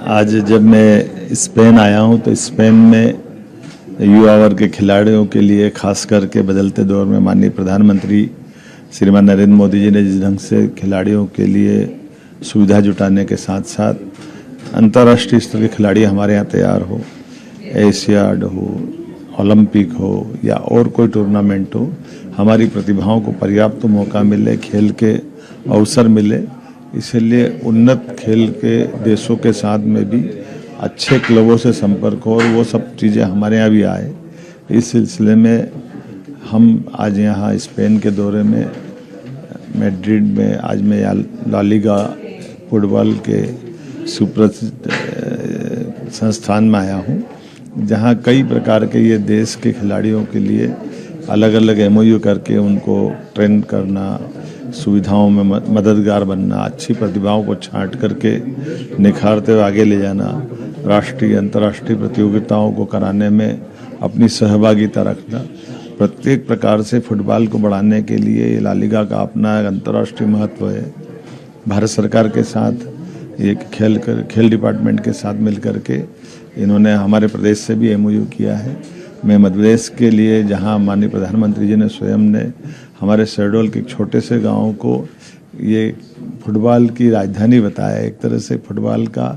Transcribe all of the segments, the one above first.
आज जब मैं स्पेन आया हूं तो स्पेन में युवा वर्ग के खिलाड़ियों के लिए खास करके बदलते दौर में माननीय प्रधानमंत्री श्रीमान नरेंद्र मोदी जी ने जिस ढंग से खिलाड़ियों के लिए सुविधा जुटाने के साथ साथ अंतर्राष्ट्रीय स्तर के खिलाड़ी हमारे यहाँ तैयार हो, एशियाड हो, ओलंपिक हो या और कोई टूर्नामेंट हो, हमारी प्रतिभाओं को पर्याप्त मौका मिले, खेल के अवसर मिले। इसलिए उन्नत खेल के देशों के साथ में भी अच्छे क्लबों से संपर्क हो और वो सब चीज़ें हमारे यहाँ भी आए। इस सिलसिले में हम आज यहाँ स्पेन के दौरे में मैड्रिड में आज मैं ला लीगा फुटबॉल के सुप्रसिद्ध संस्थान में आया हूँ, जहाँ कई प्रकार के ये देश के खिलाड़ियों के लिए अलग अलग एमओयू करके उनको ट्रेन करना, सुविधाओं में मददगार बनना, अच्छी प्रतिभाओं को छांट करके निखारते हुए आगे ले जाना, राष्ट्रीय अंतर्राष्ट्रीय प्रतियोगिताओं को कराने में अपनी सहभागिता रखना, प्रत्येक प्रकार से फुटबॉल को बढ़ाने के लिए ला लीगा का अपना अंतर्राष्ट्रीय महत्व है। भारत सरकार के साथ ये खेल डिपार्टमेंट के साथ मिलकर के इन्होंने हमारे प्रदेश से भी एमओयू किया है। मैं मध्य प्रदेश के लिए जहां माननीय प्रधानमंत्री जी ने स्वयं ने हमारे शहडोल के एक छोटे से गांव को ये फुटबॉल की राजधानी बताया, एक तरह से फुटबॉल का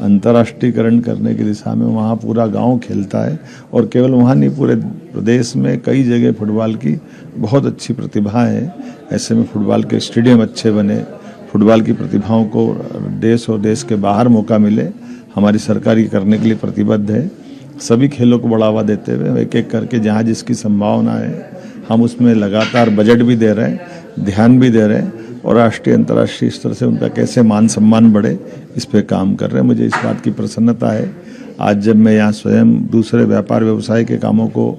अंतर्राष्ट्रीयकरण करने की दिशा में वहाँ पूरा गांव खेलता है और केवल वहाँ नहीं, पूरे प्रदेश में कई जगह फुटबॉल की बहुत अच्छी प्रतिभा है। ऐसे में फुटबॉल के स्टेडियम अच्छे बने, फुटबॉल की प्रतिभाओं को देश और देश के बाहर मौका मिले, हमारी सरकार ये करने के लिए प्रतिबद्ध है। सभी खेलों को बढ़ावा देते हुए एक एक करके जहाँ जिसकी संभावना है हम उसमें लगातार बजट भी दे रहे हैं, ध्यान भी दे रहे हैं और राष्ट्रीय अंतर्राष्ट्रीय स्तर से उनका कैसे मान सम्मान बढ़े इस पे काम कर रहे हैं। मुझे इस बात की प्रसन्नता है आज जब मैं यहाँ स्वयं दूसरे व्यापार व्यवसाय के कामों को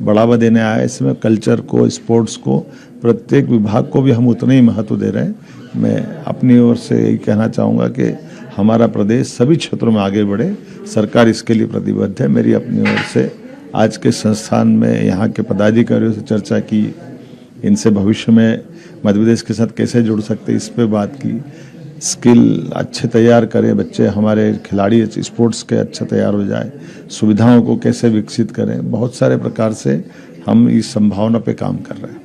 बढ़ावा देने आया, इसमें कल्चर को, स्पोर्ट्स को, प्रत्येक विभाग को भी हम उतना ही महत्व दे रहे हैं। मैं अपनी ओर से यही कहना चाहूँगा कि हमारा प्रदेश सभी क्षेत्रों में आगे बढ़े, सरकार इसके लिए प्रतिबद्ध है। मेरी अपनी ओर से आज के संस्थान में यहाँ के पदाधिकारियों से चर्चा की, इनसे भविष्य में मध्य प्रदेश के साथ कैसे जुड़ सकते इस पे बात की। स्किल अच्छे तैयार करें बच्चे, हमारे खिलाड़ी स्पोर्ट्स के अच्छे तैयार हो जाए, सुविधाओं को कैसे विकसित करें, बहुत सारे प्रकार से हम इस संभावना पे काम कर रहे हैं।